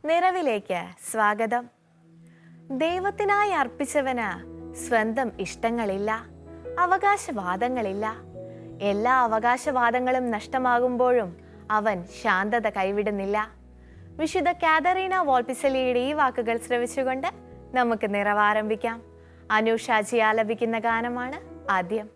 നിറവിലേക്ക് സ്വാഗതം. ദൈവത്തിനായി അർപ്പിച്ചവന് സ്വന്തം ഇഷ്ടങ്ങളില്ല, അവകാശവാദങ്ങളില്ല. എല്ലാ അവകാശവാദങ്ങളും നഷ്ടമാകുമ്പോഴും അവൻ ശാന്തത കൈവിടുന്നില്ല. വിശുദ്ധ കാതറീന വോൾപിസലിയുടെ ഈ വാക്കുകൾ ശ്രവിച്ചുകൊണ്ട് നമുക്ക് നിറവാരംഭിക്കാം. അനുഷാജി ആലപിക്കുന്ന ഗാനമാണ് ആദ്യം.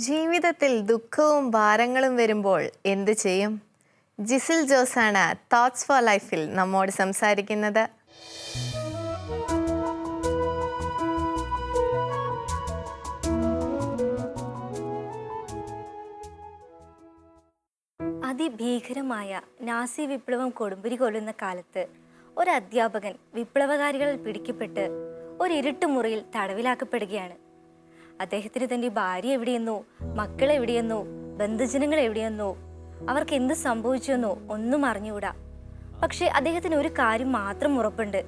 ജീവിതത്തിൽ ദുഃഖവും ഭാരങ്ങളും വരുമ്പോൾ എന്തു ചെയ്യും? ജിസിൽ ജോസാണ് തോട്ട്സ് ഫോർ ലൈഫിൽ നമ്മോട് സംസാരിക്കുന്നത്. അതിഭീകരമായ നാസി വിപ്ലവം കൊടുമ്പിരി കൊള്ളുന്ന കാലത്ത് ഒരു അധ്യാപകൻ വിപ്ലവകാരികളിൽ പിടിക്കപ്പെട്ട് ഒരു ഇരുട്ടുമുറിയിൽ തടവിലാക്കപ്പെടുകയാണ്. അദ്ദേഹത്തിന് തൻ്റെ ഭാര്യ എവിടെയെന്നോ, മക്കൾ എവിടെയെന്നോ, ബന്ധുജനങ്ങൾ എവിടെയെന്നോ, അവർക്ക് എന്ത് സംഭവിച്ചുവെന്നോ ഒന്നും അറിഞ്ഞുകൂടാ. പക്ഷേ അദ്ദേഹത്തിന് ഒരു കാര്യം മാത്രം ഉറപ്പുണ്ട്: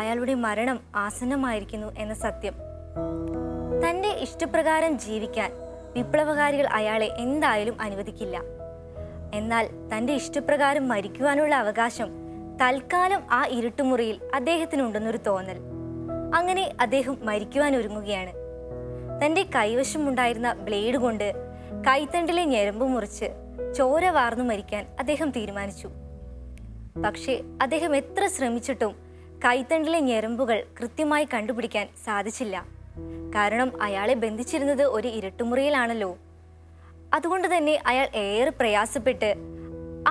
അയാളുടെ മരണം ആസന്നമായിരിക്കുന്നു എന്ന സത്യം. തൻ്റെ ഇഷ്ടപ്രകാരം ജീവിക്കാൻ വിപ്ലവകാരികൾ അയാളെ എന്തായാലും അനുവദിക്കില്ല. എന്നാൽ തൻ്റെ ഇഷ്ടപ്രകാരം മരിക്കുവാനുള്ള അവകാശം തൽക്കാലം ആ ഇരുട്ടുമുറിയിൽ അദ്ദേഹത്തിനുണ്ടെന്നൊരു തോന്നൽ. അങ്ങനെ അദ്ദേഹം മരിക്കുവാൻ ഒരുങ്ങുകയാണ്. തൻ്റെ കൈവശമുണ്ടായിരുന്ന ബ്ലേഡ് കൊണ്ട് കൈത്തണ്ടിലെ ഞരമ്പ് മുറിച്ച് ചോര വാർന്നു മരിക്കാൻ അദ്ദേഹം തീരുമാനിച്ചു. പക്ഷേ അദ്ദേഹം എത്ര ശ്രമിച്ചിട്ടും കൈത്തണ്ടിലെ ഞരമ്പുകൾ കൃത്യമായി കണ്ടുപിടിക്കാൻ സാധിച്ചില്ല. കാരണം അയാളെ ബന്ധിച്ചിരുന്നത് ഒരു ഇരുട്ടുമുറിയിലാണല്ലോ. അതുകൊണ്ട് തന്നെ അയാൾ ഏറെ പ്രയാസപ്പെട്ട്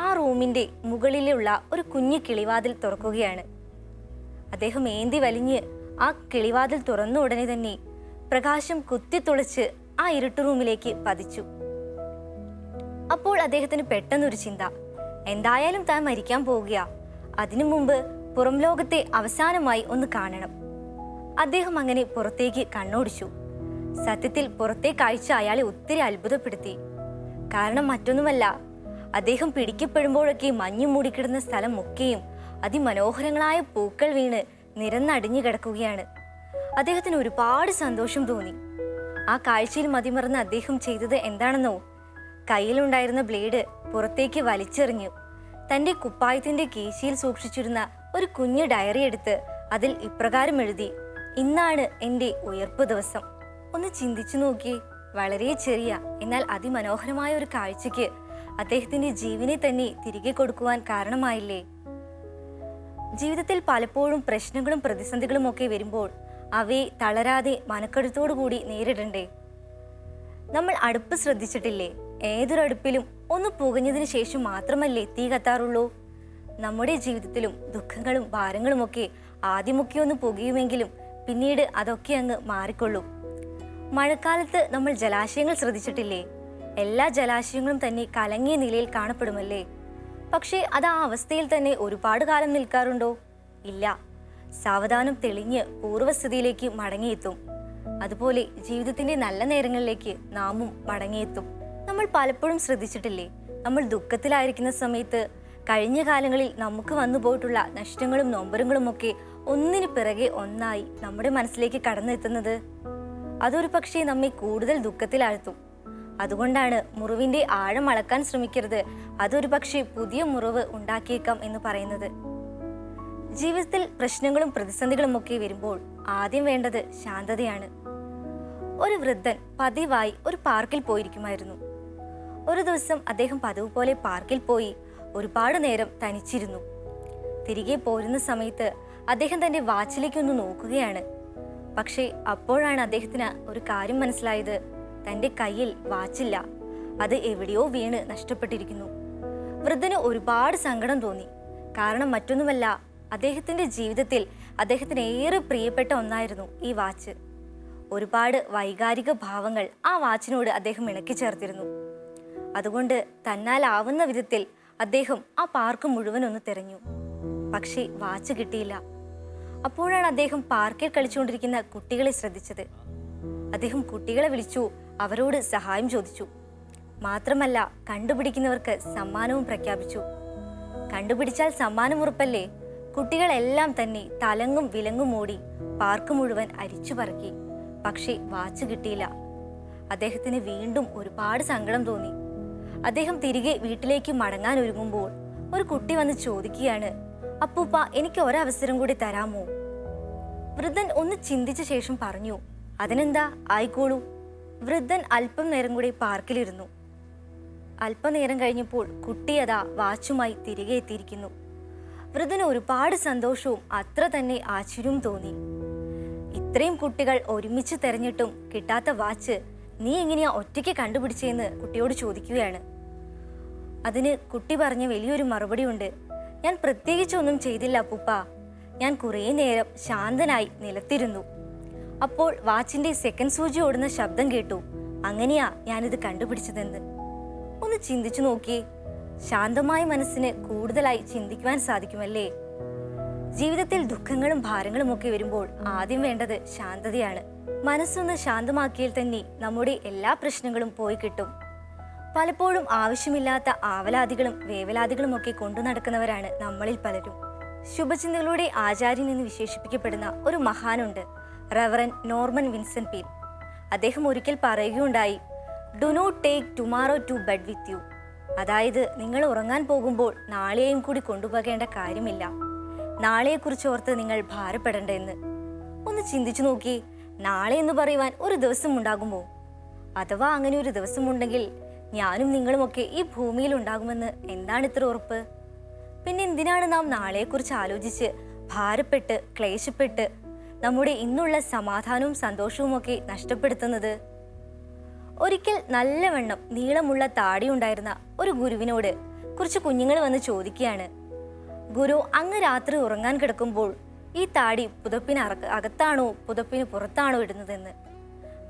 ആ റൂമിൻ്റെ മുകളിലുള്ള ഒരു കുഞ്ഞു കിളിവാതിൽ തുറക്കുകയാണ്. അദ്ദേഹം ഏന്തി വലിഞ്ഞ് ആ കിളിവാതിൽ തുറന്ന ഉടനെ തന്നെ പ്രകാശം കുത്തിത്തുളച്ച് ആ ഇരുട്ടു റൂമിലേക്ക് പതിച്ചു. അപ്പോൾ അദ്ദേഹത്തിന് പെട്ടെന്നൊരു ചിന്ത: എന്തായാലും താൻ മരിക്കാൻ പോവുകയാ, അതിനു മുമ്പ് പുറം ലോകത്തെ അവസാനമായി ഒന്ന് കാണണം. അദ്ദേഹം അങ്ങനെ പുറത്തേക്ക് കണ്ണോടിച്ചു. സത്യത്തിൽ പുറത്തെ കാഴ്ച അയാളെ ഒത്തിരി അത്ഭുതപ്പെടുത്തി. കാരണം മറ്റൊന്നുമല്ല, അദ്ദേഹം പിടിക്കപ്പെടുമ്പോഴൊക്കെ മഞ്ഞു മൂടിക്കിടുന്ന സ്ഥലം ഒക്കെയും അതിമനോഹരങ്ങളായ പൂക്കൾ വീണ് നിരന്നടിഞ്ഞു കിടക്കുകയാണ്. അദ്ദേഹത്തിന് ഒരുപാട് സന്തോഷം തോന്നി. ആ കാഴ്ചയിൽ മതിമറന്ന് അദ്ദേഹം ചെയ്തത് എന്താണെന്നോ? കയ്യിലുണ്ടായിരുന്ന ബ്ലേഡ് പുറത്തേക്ക് വലിച്ചെറിഞ്ഞു. തൻ്റെ കുപ്പായത്തിൻ്റെ കീശയിൽ സൂക്ഷിച്ചിരുന്ന ഒരു കുഞ്ഞു ഡയറി എടുത്ത് അതിൽ ഇപ്രകാരം എഴുതി: ഇന്നാണ് എൻ്റെ ഉയർപ്പ് ദിവസം. ഒന്ന് ചിന്തിച്ചു നോക്കി, വളരെ ചെറിയ എന്നാൽ അതിമനോഹരമായ ഒരു കാഴ്ചയ്ക്ക് അദ്ദേഹത്തിൻ്റെ ജീവനെ തന്നെ തിരികെ കൊടുക്കുവാൻ കാരണമായില്ലേ? ജീവിതത്തിൽ പലപ്പോഴും പ്രശ്നങ്ങളും പ്രതിസന്ധികളും ഒക്കെ വരുമ്പോൾ അവയെ തളരാതെ മനക്കരുത്തോടു കൂടി നേരിടണ്ടേ? നമ്മൾ അടുപ്പ് ശ്രദ്ധിച്ചിട്ടില്ലേ? ഏതൊരടുപ്പിലും ഒന്ന് പുകഞ്ഞതിന് ശേഷം മാത്രമല്ലേ തീ കത്താറുള്ളൂ. നമ്മുടെ ജീവിതത്തിലും ദുഃഖങ്ങളും ഭാരങ്ങളുമൊക്കെ ആദ്യമൊക്കെ ഒന്ന് പുകയുമെങ്കിലും പിന്നീട് അതൊക്കെ അങ്ങ് മാറിക്കൊള്ളും. മഴക്കാലത്ത് നമ്മൾ ജലാശയങ്ങൾ ശ്രദ്ധിച്ചിട്ടില്ലേ? എല്ലാ ജലാശയങ്ങളും തന്നെ കലങ്ങിയ നിലയിൽ കാണപ്പെടുമല്ലേ? പക്ഷേ അത് ആ അവസ്ഥയിൽ തന്നെ ഒരുപാട് കാലം നിൽക്കാറുണ്ടോ? ഇല്ല. സാവധാനം തെളിഞ്ഞ് പൂർവ്വസ്ഥിതിയിലേക്ക് മടങ്ങിയെത്തും. അതുപോലെ ജീവിതത്തിന്റെ നല്ല നേരങ്ങളിലേക്ക് നാമും മടങ്ങിയെത്തും. നമ്മൾ പലപ്പോഴും ശ്രദ്ധിച്ചിട്ടില്ലേ, നമ്മൾ ദുഃഖത്തിലായിരിക്കുന്ന സമയത്ത് കഴിഞ്ഞ കാലങ്ങളിൽ നമുക്ക് വന്നു പോയിട്ടുള്ള നഷ്ടങ്ങളും നൊമ്പരങ്ങളും ഒക്കെ ഒന്നിനു പിറകെ ഒന്നായി നമ്മുടെ മനസ്സിലേക്ക് കടന്നെത്തുന്നത്? അതൊരു പക്ഷേ നമ്മെ കൂടുതൽ ദുഃഖത്തിലാഴ്ത്തും. അതുകൊണ്ടാണ് മുറിവിന്റെ ആഴം അളക്കാൻ ശ്രമിക്കരുത്, അതൊരു പക്ഷേ പുതിയ മുറിവ് ഉണ്ടാക്കിയേക്കാം എന്ന് പറയുന്നത്. ജീവിതത്തിൽ പ്രശ്നങ്ങളും പ്രതിസന്ധികളും ഒക്കെ വരുമ്പോൾ ആദ്യം വേണ്ടത് ശാന്തതയാണ്. ഒരു വൃദ്ധൻ പതിവായി ഒരു പാർക്കിൽ പോയിരിക്കുമായിരുന്നു. ഒരു ദിവസം അദ്ദേഹം പതിവ് പോലെ പാർക്കിൽ പോയി ഒരുപാട് നേരം തനിച്ചിരുന്നു. തിരികെ പോരുന്ന സമയത്ത് അദ്ദേഹം തൻ്റെ വാച്ചിലേക്കൊന്ന് നോക്കുകയാണ്. പക്ഷേ അപ്പോഴാണ് അദ്ദേഹത്തിന് ഒരു കാര്യം മനസ്സിലായത്: തൻ്റെ കയ്യിൽ വാച്ചില്ല, അത് എവിടെയോ വീണ് നഷ്ടപ്പെട്ടിരിക്കുന്നു. വൃദ്ധന് ഒരുപാട് സങ്കടം തോന്നി. കാരണം മറ്റൊന്നുമല്ല, അദ്ദേഹത്തിൻ്റെ ജീവിതത്തിൽ അദ്ദേഹത്തിന് ഏറെ പ്രിയപ്പെട്ട ഒന്നായിരുന്നു ഈ വാച്ച്. ഒരുപാട് വൈകാരിക ഭാവങ്ങൾ ആ വാച്ചിനോട് അദ്ദേഹം ഇണക്കി ചേർത്തിരുന്നു. അതുകൊണ്ട് തന്നാലാവുന്ന വിധത്തിൽ അദ്ദേഹം ആ പാർക്ക് മുഴുവൻ ഒന്ന് തിരഞ്ഞു. പക്ഷേ വാച്ച് കിട്ടിയില്ല. അപ്പോഴാണ് അദ്ദേഹം പാർക്കിൽ കളിച്ചുകൊണ്ടിരിക്കുന്ന കുട്ടികളെ ശ്രദ്ധിച്ചത്. അദ്ദേഹം കുട്ടികളെ വിളിച്ചു, അവരോട് സഹായം ചോദിച്ചു. മാത്രമല്ല, കണ്ടുപിടിക്കുന്നവർക്ക് സമ്മാനവും പ്രഖ്യാപിച്ചു. കണ്ടുപിടിച്ചാൽ സമ്മാനം ഉറപ്പല്ലേ? കുട്ടികളെല്ലാം തന്നെ തലങ്ങും വിലങ്ങും ഓടി പാർക്ക് മുഴുവൻ അരിച്ചു പറക്കി. പക്ഷേ വാച്ച് കിട്ടിയില്ല. അദ്ദേഹത്തിന് വീണ്ടും ഒരുപാട് സങ്കടം തോന്നി. അദ്ദേഹം തിരികെ വീട്ടിലേക്ക് മടങ്ങാൻ ഒരുങ്ങുമ്പോൾ ഒരു കുട്ടി വന്ന് ചോദിക്കുകയാണ്: അപ്പൂപ്പ, എനിക്ക് ഒരവസരം കൂടി തരാമോ? വൃദ്ധൻ ഒന്ന് ചിന്തിച്ച ശേഷം പറഞ്ഞു: അതിനെന്താ, ആയിക്കോളൂ. വൃദ്ധൻ അല്പം നേരം കൂടി പാർക്കിലിരുന്നു. അല്പനേരം കഴിഞ്ഞപ്പോൾ കുട്ടി അതാ വാച്ചുമായി തിരികെ എത്തിയിരിക്കുന്നു. വൃദ്ധന് ഒരുപാട് സന്തോഷവും അത്ര തന്നെ ആശ്ചര്യവും തോന്നി. ഇത്രയും കുട്ടികൾ ഒരുമിച്ച് തെരഞ്ഞിട്ടും കിട്ടാത്ത വാച്ച് നീ എങ്ങനെയാ ഒറ്റയ്ക്ക് കണ്ടുപിടിച്ചതെന്ന് കുട്ടിയോട് ചോദിക്കുകയാണ്. അതിന് കുട്ടി പറഞ്ഞ വലിയൊരു മറുപടി ഉണ്ട്. ഞാൻ പ്രത്യേകിച്ചൊന്നും ചെയ്തില്ല അപ്പൂപ്പ. ഞാൻ കുറേ നേരം ശാന്തനായി നിലത്തിരുന്നു. അപ്പോൾ വാച്ചിന്റെ സെക്കൻഡ് സൂചി ഓടുന്ന ശബ്ദം കേട്ടു. അങ്ങനെയാ ഞാനിത് കണ്ടുപിടിച്ചതെന്ന്. ഒന്ന് ചിന്തിച്ചു നോക്കിയേ. ശാന്തമായ മനസ്സിന് കൂടുതലായി ചിന്തിക്കുവാൻ സാധിക്കുമല്ലേ? ജീവിതത്തിൽ ദുഃഖങ്ങളും ഭാരങ്ങളും ഒക്കെ വരുമ്പോൾ ആദ്യം വേണ്ടത് ശാന്തതയാണ്. മനസ്സൊന്ന് ശാന്തമാക്കിയാൽ തന്നെ നമ്മുടെ എല്ലാ പ്രശ്നങ്ങളും പോയി കിട്ടും. പലപ്പോഴും ആവശ്യമില്ലാത്ത ആവലാതികളും വേവലാതികളും ഒക്കെ കൊണ്ടു നടക്കുന്നവരാണ് നമ്മളിൽ പലരും. ശുഭചിന്തകളുടെ ആചാര്യൻ എന്ന് വിശേഷിപ്പിക്കപ്പെടുന്ന ഒരു മഹാനുണ്ട്, റവറൻ നോർമൻ വിൻസെന്റ് പീൽ. അദ്ദേഹം ഒരിക്കൽ പറയുകയുണ്ടായി, do not take tomorrow to bed with you. അതായത് നിങ്ങൾ ഉറങ്ങാൻ പോകുമ്പോൾ നാളെയും കൂടി കൊണ്ടുപോകേണ്ട കാര്യമില്ല. നാളെയെക്കുറിച്ച് ഓർത്ത് നിങ്ങൾ ഭാരപ്പെടേണ്ടെന്ന്. ഒന്ന് ചിന്തിച്ചു നോക്കി, നാളെ എന്ന് പറയുവാൻ ഒരു ദിവസം ഉണ്ടാകുമോ? അഥവാ അങ്ങനെ ഒരു ദിവസം ഉണ്ടെങ്കിൽ ഞാനും നിങ്ങളുമൊക്കെ ഈ ഭൂമിയിൽ ഉണ്ടാകുമെന്ന് എന്താണ് ഇത്ര ഉറപ്പ്? പിന്നെ എന്തിനാണ് നാം നാളെയെക്കുറിച്ച് ആലോചിച്ച് ഭാരപ്പെട്ട് ക്ലേശപ്പെട്ട് നമ്മുടെ ഇന്നുള്ള സമാധാനവും സന്തോഷവും ഒക്കെ നഷ്ടപ്പെടുത്തുന്നത്? ഒരിക്കൽ നല്ലവണ്ണം നീളമുള്ള താടി ഉണ്ടായിരുന്ന ഒരു ഗുരുവിനോട് കുറച്ച് കുഞ്ഞുങ്ങൾ വന്ന് ചോദിക്കുകയാണ്, ഗുരു, അങ്ങ് രാത്രി ഉറങ്ങാൻ കിടക്കുമ്പോൾ ഈ താടി പുതപ്പിന് അകത്താണോ പുതപ്പിന് പുറത്താണോ ഇടുന്നതെന്ന്.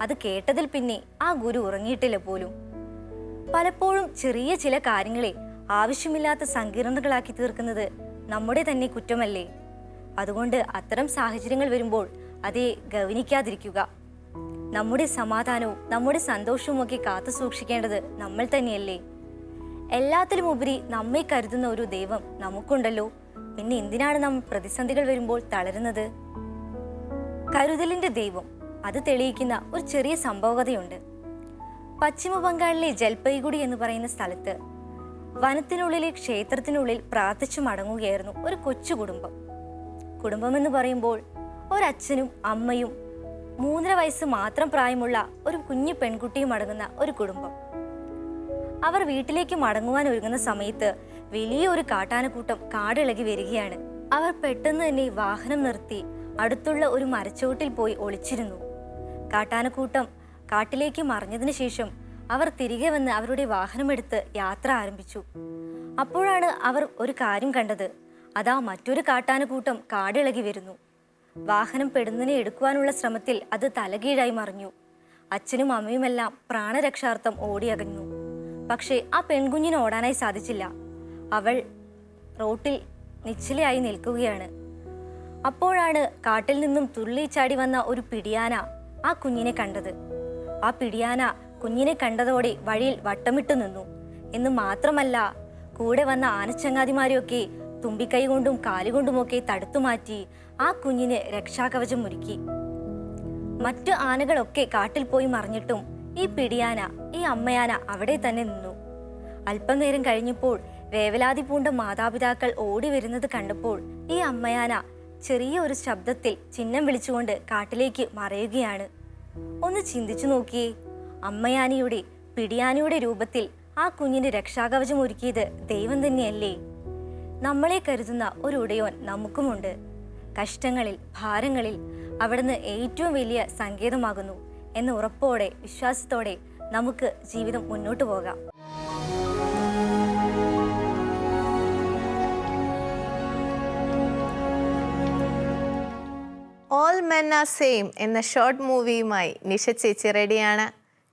അത് കേട്ടതിൽ പിന്നെ ആ ഗുരു ഉറങ്ങിയിട്ടില്ല പോലും. പലപ്പോഴും ചെറിയ ചില കാര്യങ്ങളെ ആവശ്യമില്ലാത്ത സങ്കീർണതകളാക്കി തീർക്കുന്നത് നമ്മുടെ തന്നെ കുറ്റമല്ലേ? അതുകൊണ്ട് അത്തരം സാഹചര്യങ്ങൾ വരുമ്പോൾ അതേ ഗൗനിക്കാതിരിക്കുക. നമ്മുടെ സമാധാനവും നമ്മുടെ സന്തോഷവും ഒക്കെ കാത്തു സൂക്ഷിക്കേണ്ടത് നമ്മൾ തന്നെയല്ലേ? എല്ലാത്തിലും ഉപരി നമ്മെ കരുതുന്ന ഒരു ദൈവം നമുക്കുണ്ടല്ലോ. പിന്നെ എന്തിനാണ് നാം പ്രതിസന്ധികൾ വരുമ്പോൾ തളരുന്നത്? കരുതലിന്റെ ദൈവം, അത് തെളിയിക്കുന്ന ഒരു ചെറിയ സംഭവകഥയുണ്ട്. പശ്ചിമ ബംഗാളിലെ ജൽപൈഗുഡി എന്ന് പറയുന്ന സ്ഥലത്ത് വനത്തിനുള്ളിലെ ക്ഷേത്രത്തിനുള്ളിൽ പ്രാർത്ഥിച്ചു മടങ്ങുകയായിരുന്നു ഒരു കൊച്ചു കുടുംബം. കുടുംബമെന്ന് പറയുമ്പോൾ ഒരച്ഛനും അമ്മയും 3.5 വയസ്സ് മാത്രം പ്രായമുള്ള ഒരു കുഞ്ഞു പെൺകുട്ടിയും അടങ്ങുന്ന ഒരു കുടുംബം. അവർ വീട്ടിലേക്ക് മടങ്ങുവാൻ ഒരുങ്ങുന്ന സമയത്ത് വലിയൊരു കാട്ടാനക്കൂട്ടം കാടിളകി വരികയാണ്. അവർ പെട്ടെന്ന് തന്നെ വാഹനം നിർത്തി അടുത്തുള്ള ഒരു മരച്ചുവട്ടിൽ പോയി ഒളിച്ചിരുന്നു. കാട്ടാനക്കൂട്ടം കാട്ടിലേക്ക് മറിഞ്ഞതിന് ശേഷം അവർ തിരികെ വന്ന് അവരുടെ വാഹനമെടുത്ത് യാത്ര ആരംഭിച്ചു. അപ്പോഴാണ് അവർ ഒരു കാര്യം കണ്ടത്. അതാ മറ്റൊരു കാട്ടാനക്കൂട്ടം കാടിളകി വരുന്നു. വാഹനം പെടുന്നതിനെ എടുക്കുവാനുള്ള ശ്രമത്തിൽ അത് തലകീഴായി മറിഞ്ഞു. അച്ഛനും അമ്മയുമെല്ലാം പ്രാണരക്ഷാർത്ഥം ഓടിയകന്നു. പക്ഷേ ആ പെൺകുഞ്ഞിന് ഓടാനായി സാധിച്ചില്ല. അവൾ റോട്ടിൽ നിശ്ചലയായി നിൽക്കുകയാണ്. അപ്പോഴാണ് കാട്ടിൽ നിന്നും തുള്ളിച്ചാടി വന്ന ഒരു പിടിയാന ആ കുഞ്ഞിനെ കണ്ടത്. ആ പിടിയാന കുഞ്ഞിനെ കണ്ടതോടെ വഴിയിൽ വട്ടമിട്ടു നിന്നു. എന്ന് മാത്രമല്ല, കൂടെ വന്ന ആനച്ചങ്ങാതിമാരെയൊക്കെ തുമ്പിക്കൈ കൊണ്ടും കാലുകൊണ്ടുമൊക്കെ തടുത്തുമാറ്റി ആ കുഞ്ഞിന് രക്ഷാകവചം ഒരുക്കി. മറ്റു ആനകളൊക്കെ കാട്ടിൽ പോയി മറിഞ്ഞിട്ടും ഈ പിടിയാന, ഈ അമ്മയാന അവിടെ തന്നെ നിന്നു. അല്പനേരം കഴിഞ്ഞപ്പോൾ വേവലാതി പൂണ്ട മാതാപിതാക്കൾ ഓടി വരുന്നത് കണ്ടപ്പോൾ ഈ അമ്മയാന ചെറിയ ഒരു ശബ്ദത്തിൽ ചിഹ്നം വിളിച്ചുകൊണ്ട് കാട്ടിലേക്ക് മറയുകയാണ്. ഒന്ന് ചിന്തിച്ചു നോക്കിയേ, അമ്മയാനയുടെ പിടിയാനയുടെ രൂപത്തിൽ ആ കുഞ്ഞിന് രക്ഷാകവചം ഒരുക്കിയത് ദൈവം തന്നെയല്ലേ? നമ്മളെ കരുതുന്ന ഒരു ഉടയോൻ നമുക്കുമുണ്ട്. കഷ്ടങ്ങളിൽ, ഭാരങ്ങളിൽ അവിടുന്ന് ഏറ്റവും വലിയ സങ്കേതമാകുന്നു എന്ന ഉറപ്പോടെ, വിശ്വാസത്തോടെ നമുക്ക് ജീവിതം മുന്നോട്ട് പോകാം. ഓൾ മെൻ ആർ സെയിം എന്ന ഷോർട്ട് മൂവിയുമായി നിഷ ചേച്ചി റെഡിയാണ്.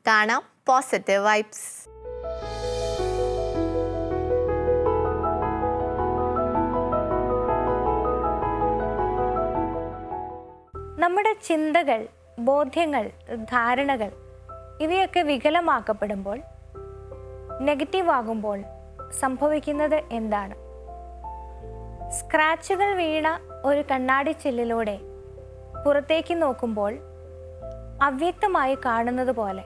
കാണാം പോസിറ്റീവ് വൈബ്സ്. നമ്മുടെ ചിന്തകൾ, ബോധ്യങ്ങൾ, ധാരണകൾ ഇവയൊക്കെ വികലമാക്കപ്പെടുമ്പോൾ, നെഗറ്റീവ് ആകുമ്പോൾ സംഭവിക്കുന്നത് എന്താണ്? സ്ക്രാച്ചുകൾ വീണ ഒരു കണ്ണാടി ചില്ലിലൂടെ പുറത്തേക്ക് നോക്കുമ്പോൾ അവ്യക്തമായി കാണുന്നത് പോലെ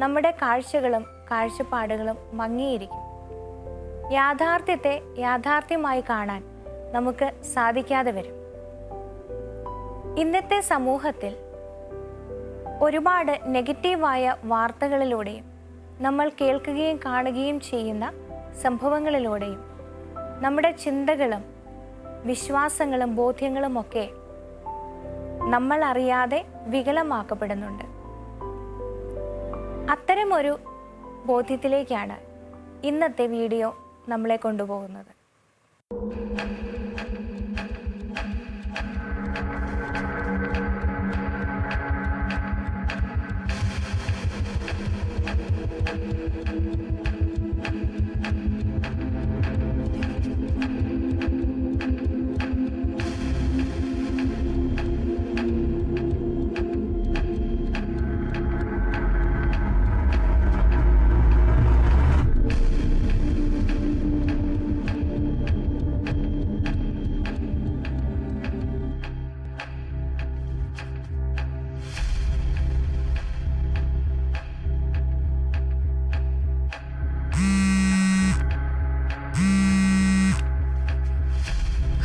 നമ്മുടെ കാഴ്ചകളും കാഴ്ചപ്പാടുകളും മങ്ങിയിരിക്കും. യാഥാർത്ഥ്യത്തെ യാഥാർത്ഥ്യമായി കാണാൻ നമുക്ക് സാധിക്കാതെ വരും. ഇന്നത്തെ സമൂഹത്തിൽ ഒരുപാട് നെഗറ്റീവായ വാർത്തകളിലൂടെയും നമ്മൾ കേൾക്കുകയും കാണുകയും ചെയ്യുന്ന സംഭവങ്ങളിലൂടെയും നമ്മുടെ ചിന്തകളും വിശ്വാസങ്ങളും ബോധ്യങ്ങളും ഒക്കെ നമ്മൾ അറിയാതെ വികലമാക്കപ്പെടുന്നുണ്ട്. അത്തരമൊരു ബോധ്യത്തിലേക്കാണ് ഇന്നത്തെ വീഡിയോ നമ്മളെ കൊണ്ടുപോകുന്നത്.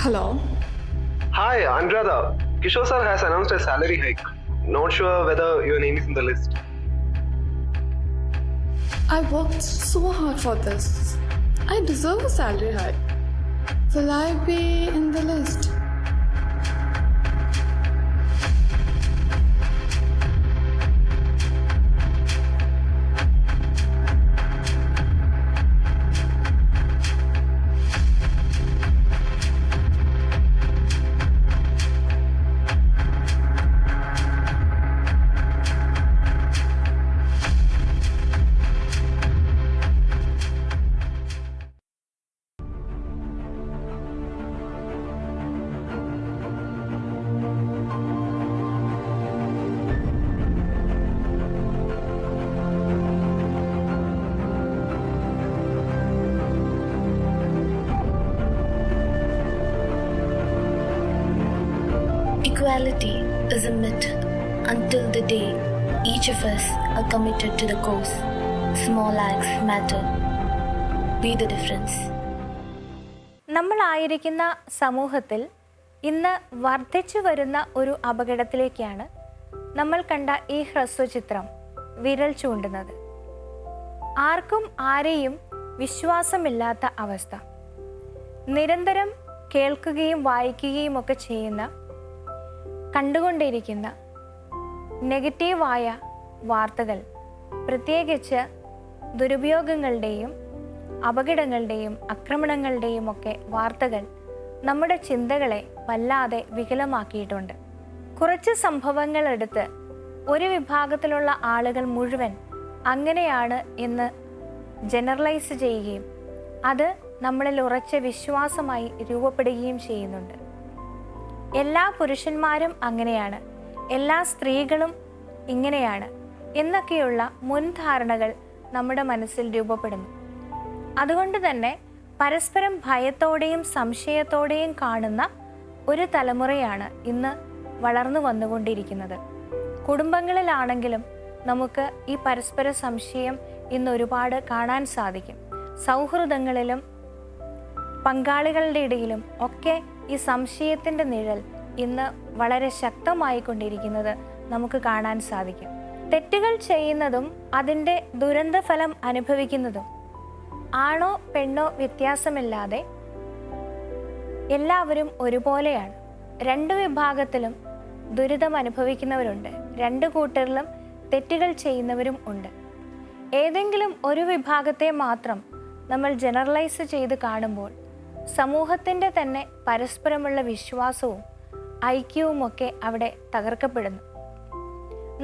Hello. Hi, Anuradha. Kishore sir has announced a salary hike. Not sure whether your name is in the list. I worked so hard for this. I deserve a salary hike. Will I be in the list? Equality is a myth until the day each of us are committed to the cause. Small acts matter. Be the difference. നമ്മളായിരിക്കുന്ന സമൂഹത്തിൽ ഇന്ന് വർദ്ധിച്ചു വരുന്ന ഒരു അപകടത്തിലേക്കാണ് നമ്മൾ കണ്ട ഈ ഹ്രസ്വചിത്രം വിരൽ ചൂണ്ടുന്നത്. ആർക്കും ആരെയും വിശ്വാസമില്ലാത്ത അവസ്ഥ. നിരന്തരം കേൾക്കുകയും വായിക്കുകയും ഒക്കെ ചെയ്യുന്ന, കണ്ടുകൊണ്ടിരിക്കുന്ന നെഗറ്റീവായ വാർത്തകൾ, പ്രത്യേകിച്ച് ദുരുപയോഗങ്ങളുടെയും അപകടങ്ങളുടെയും ആക്രമണങ്ങളുടെയും ഒക്കെ വാർത്തകൾ നമ്മുടെ ചിന്തകളെ വല്ലാതെ വികലമാക്കിയിട്ടുണ്ട്. കുറച്ച് സംഭവങ്ങൾ എടുത്ത് ഒരു വിഭാഗത്തിലുള്ള ആളുകൾ മുഴുവൻ അങ്ങനെയാണ് എന്ന് ജനറലൈസ് ചെയ്യുകയും അത് നമ്മളിൽ ഉറച്ച വിശ്വാസമായി രൂപപ്പെടുകയും ചെയ്യുന്നുണ്ട്. എല്ലാ പുരുഷന്മാരും അങ്ങനെയാണ്, എല്ലാ സ്ത്രീകളും ഇങ്ങനെയാണ് എന്നൊക്കെയുള്ള മുൻധാരണകൾ നമ്മുടെ മനസ്സിൽ രൂപപ്പെടുന്നു. അതുകൊണ്ട് തന്നെ പരസ്പരം ഭയത്തോടെയും സംശയത്തോടെയും കാണുന്ന ഒരു തലമുറയാണ് ഇന്ന് വളർന്നു വന്നുകൊണ്ടിരിക്കുന്നത്. കുടുംബങ്ങളിലാണെങ്കിലും നമുക്ക് ഈ പരസ്പര സംശയം ഇന്ന് ഒരുപാട് കാണാൻ സാധിക്കും. സൗഹൃദങ്ങളിലും പങ്കാളികളുടെ ഇടയിലും ഒക്കെ ഈ സംശയത്തിൻ്റെ നിഴൽ ഇന്ന് വളരെ ശക്തമായിക്കൊണ്ടിരിക്കുന്നത് നമുക്ക് കാണാൻ സാധിക്കും. തെറ്റുകൾ ചെയ്യുന്നതും അതിൻ്റെ ദുരന്തഫലം അനുഭവിക്കുന്നതും ആണോ പെണ്ണോ വ്യത്യാസമില്ലാതെ എല്ലാവരും ഒരുപോലെയാണ്. രണ്ടു വിഭാഗത്തിലും ദുരിതം അനുഭവിക്കുന്നവരുണ്ട്, രണ്ടു കൂട്ടരിലും തെറ്റുകൾ ചെയ്യുന്നവരും ഉണ്ട്. ഏതെങ്കിലും ഒരു വിഭാഗത്തെ മാത്രം നമ്മൾ ജനറലൈസ് ചെയ്ത് കാണുമ്പോൾ സമൂഹത്തിൻ്റെ തന്നെ പരസ്പരമുള്ള വിശ്വാസവും ഐക്യവുമൊക്കെ അവിടെ തകർക്കപ്പെടുന്നു.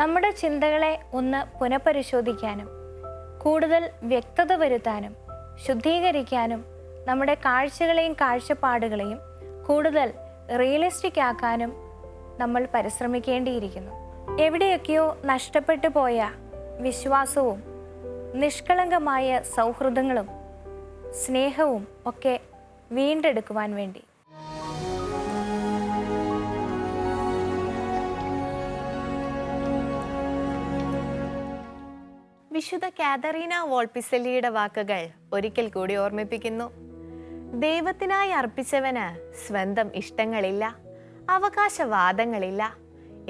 നമ്മുടെ ചിന്തകളെ ഒന്ന് പുനഃപരിശോധിക്കാനും കൂടുതൽ വ്യക്തത വരുത്താനും ശുദ്ധീകരിക്കാനും നമ്മുടെ കാഴ്ചകളെയും കാഴ്ചപ്പാടുകളെയും കൂടുതൽ റിയലിസ്റ്റിക് ആക്കാനും നമ്മൾ പരിശ്രമിക്കേണ്ടിയിരിക്കുന്നു. എവിടെയൊക്കെയോ നഷ്ടപ്പെട്ടു പോയ വിശ്വാസവും നിഷ്കളങ്കമായ സൗഹൃദങ്ങളും സ്നേഹവും ഒക്കെ വീണ്ടെടുക്കുവാൻ വേണ്ടി വിശുദ്ധ കാതറീന വോൾപിസെല്ലിയുടെ വാക്കുകൾ ഒരിക്കൽ കൂടി ഓർമ്മിപ്പിക്കുന്നു. ദൈവത്തിനായി അർപ്പിച്ചവന് സ്വന്തം ഇഷ്ടങ്ങളില്ല, അവകാശവാദങ്ങളില്ല.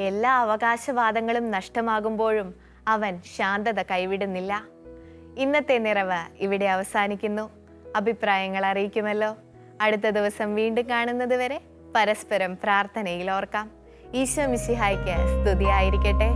എല്ലാ അവകാശവാദങ്ങളും നഷ്ടമാകുമ്പോഴും അവൻ ശാന്തത കൈവിടുന്നില്ല. ഇന്നത്തെ നിറവ് ഇവിടെ അവസാനിക്കുന്നു. അഭിപ്രായങ്ങൾ അറിയിക്കുമല്ലോ. അടുത്ത ദിവസം വീണ്ടും കാണുന്നത് വരെ പരസ്പരം പ്രാർത്ഥനയിൽ ഓർക്കാം. ഈശോ മിശിഹായ്ക്ക് സ്തുതിയായിരിക്കട്ടെ.